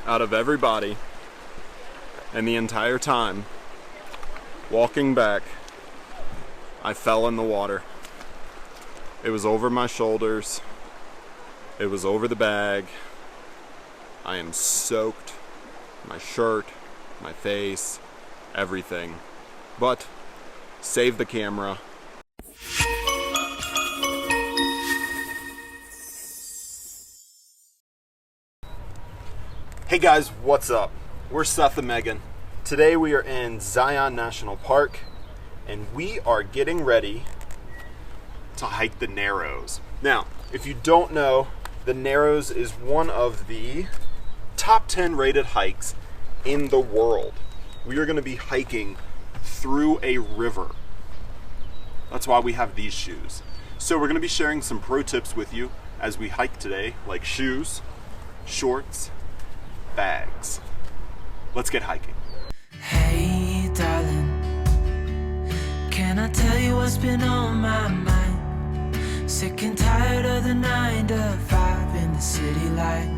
out of everybody, and the entire time, walking back, I fell in the water. It was over my shoulders. It was over the bag. I am soaked. My shirt, my face, everything. But save the camera. Hey guys, what's up? We're Seth and Meghan. Today we are in Zion National Park and we are getting ready to hike the Narrows. Now, if you don't know, the Narrows is one of the top 10 rated hikes in the world. We are going to be hiking through a river. That's why we have these shoes. So we're going to be sharing some pro tips with you as we hike today, like shoes, shorts, bags. Let's get hiking. Hey darling, can I tell you what's been on my mind? Sick and tired of the 9 to 5 in the city life.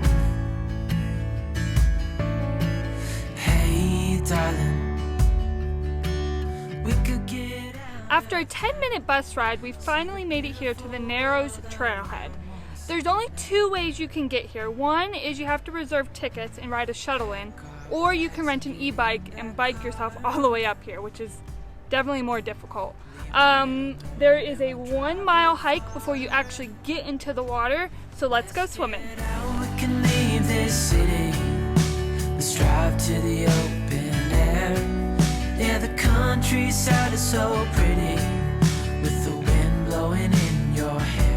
Hey darling, we could get out. After a 10-minute bus ride, we finally made it here to the Narrows Trailhead. There's only 2 ways you can get here. One is you have to reserve tickets and ride a shuttle in, or you can rent an e-bike and bike yourself all the way up here, which is definitely more difficult. There is a 1-mile hike before you actually get into the water, so let's go swimming. We can leave this city. Let's drive to the open air. Yeah, the countryside is so pretty, with the wind blowing in your hair.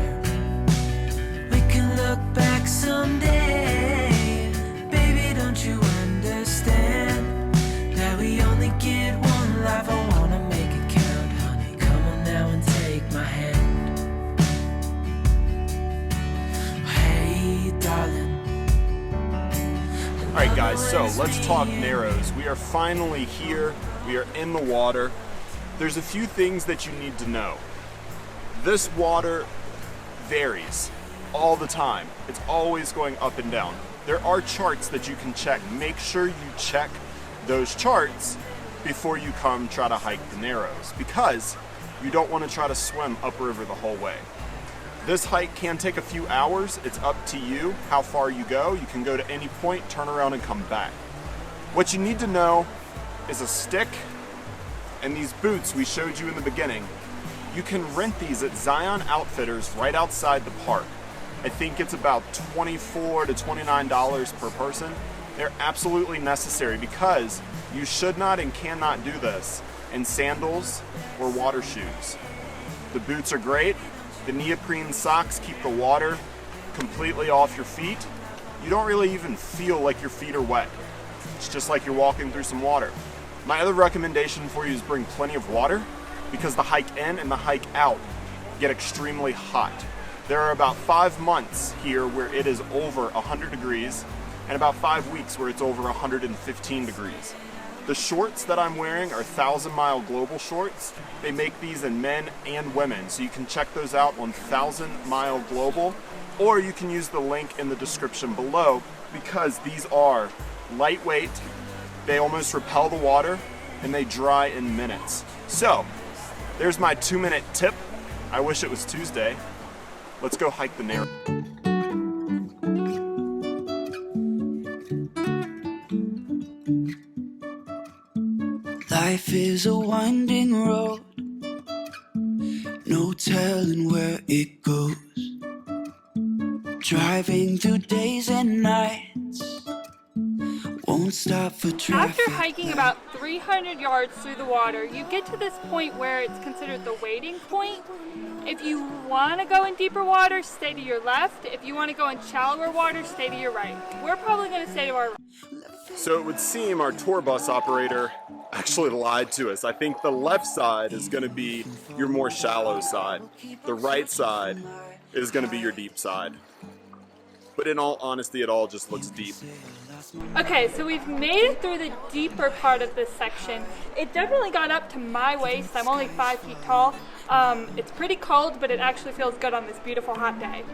We can look back someday. Baby, don't you understand that we only get one life? I wanna make it count, honey. Come on now and take my hand. Hey darling. Alright guys, so let's talk Narrows. We are finally here. We are in the water. There's a few things that you need to know. This water varies all the time. It's always going up and down. There are charts that you can check. Make sure you check those charts before you come try to hike the Narrows, because you don't want to try to swim upriver the whole way. This hike can take a few hours. It's up to you how far you go. You can go to any point, turn around and come back. What you need to know is a stick and these boots we showed you in the beginning. You can rent these at Zion Outfitters right outside the park. I think it's about $24 to $29 per person. They're absolutely necessary because you should not and cannot do this in sandals or water shoes. The boots are great. The neoprene socks keep the water completely off your feet. You don't really even feel like your feet are wet. It's just like you're walking through some water. My other recommendation for you is bring plenty of water, because the hike in and the hike out get extremely hot. There are about 5 months here where it is over 100 degrees and about 5 weeks where it's over 115 degrees. The shorts that I'm wearing are 1,000 Mile Global shorts. They make these in men and women, so you can check those out on 1,000 Mile Global, or you can use the link in the description below, because these are lightweight, they almost repel the water, and they dry in minutes. So, there's my 2-minute tip. I wish it was Tuesday. Let's go hike the Narrows. Life is a winding road, no telling where it goes. Driving through days and nights, won't stop for traffic. After hiking about 300 yards through the water, you get to this point where it's considered the wading point. If you want to go in deeper water, stay to your left. If you want to go in shallower water, stay to your right. We're probably going to stay to our right. So it would seem our tour bus operator actually lied to us. I think the left side is going to be your more shallow side. The right side is going to be your deep side. But in all honesty, it all just looks deep. Okay, so we've made it through the deeper part of this section. It definitely got up to my waist. I'm only 5 feet tall. It's pretty cold, but it actually feels good on this beautiful hot day.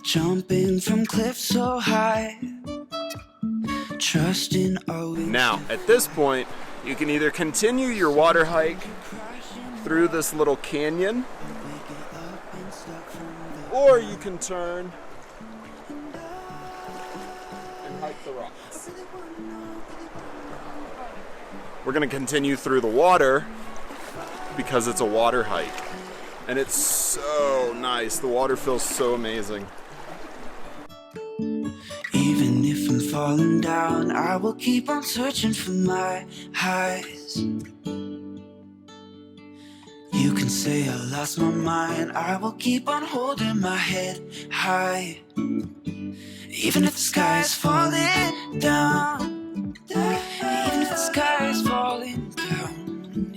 jumping from cliffs so high, trusting always. Now, at this point, you can either continue your water hike through this little canyon, or you can turn and hike the rocks. We're gonna continue through the water because it's a water hike. And it's so nice. The water feels so amazing. Even if I'm falling down, I will keep on searching for my highs. You can say I lost my mind, I will keep on holding my head high. Even if the sky is falling down, even if the sky is falling down,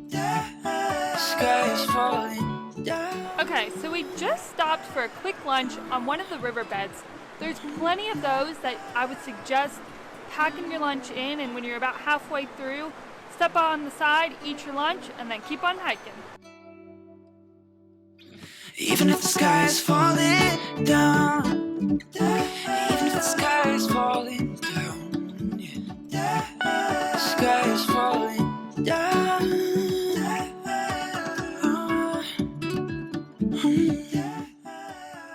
the sky is falling down. Okay, so we just stopped for a quick lunch on one of the riverbeds. There's plenty of those that I would suggest packing your lunch in, and when you're about halfway through, step on the side, eat your lunch, and then keep on hiking. Even if the sky is falling down, even if the sky is falling down, the sky is falling down.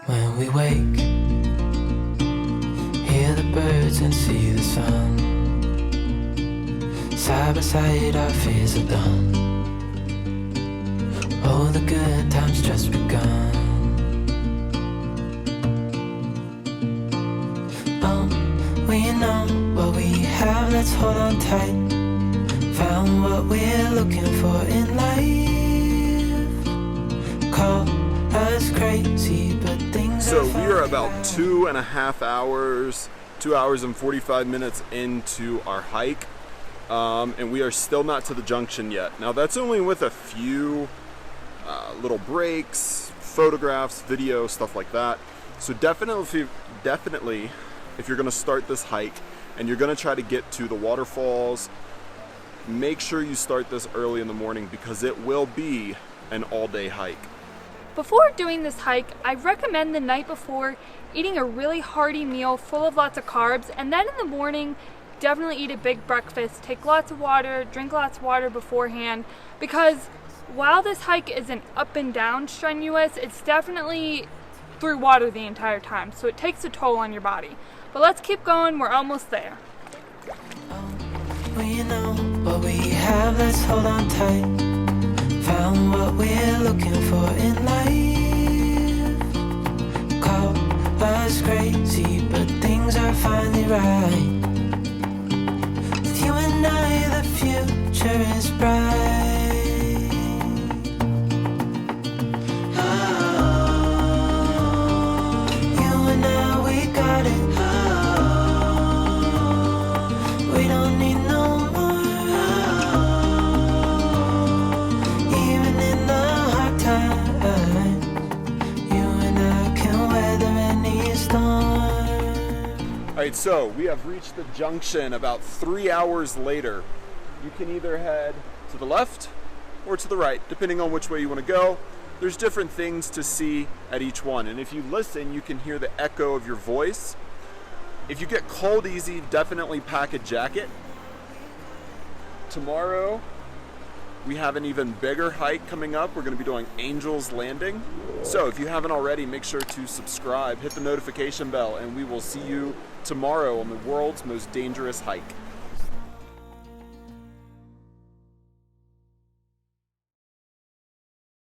When we wake, hear the birds and see the sun. Side by side our fears are done. Oh, the good times just begun. Oh, we know what we have, let's hold on tight. Found what we're looking for in life. Call us crazy, but things So we are about 2.5 hours, 2 hours and 45 minutes into our hike. And we are still not to the junction yet. Now that's only with a few little breaks, photographs, video, stuff like that. So definitely, if you're gonna start this hike and you're gonna try to get to the waterfalls, make sure you start this early in the morning because it will be an all-day hike. Before doing this hike, I recommend the night before eating a really hearty meal full of lots of carbs, and then in the morning, definitely eat a big breakfast, take lots of water, drink lots of water beforehand, because while this hike isn't up and down strenuous, it's definitely through water the entire time, so it takes a toll on your body. But let's keep going, we're almost there. We know what we have, let's hold on tight. Found what we're looking for in life. Call us crazy, but things are finally right. With you and I, the future is bright. Alright, so we have reached the junction about 3 hours later. You can either head to the left or to the right, depending on which way you want to go. There's different things to see at each one, and if you listen, you can hear the echo of your voice. If you get cold easy, definitely pack a jacket. Tomorrow, we have an even bigger hike coming up. We're going to be doing Angel's Landing. So if you haven't already, make sure to subscribe, hit the notification bell, and we will see you tomorrow on the world's most dangerous hike.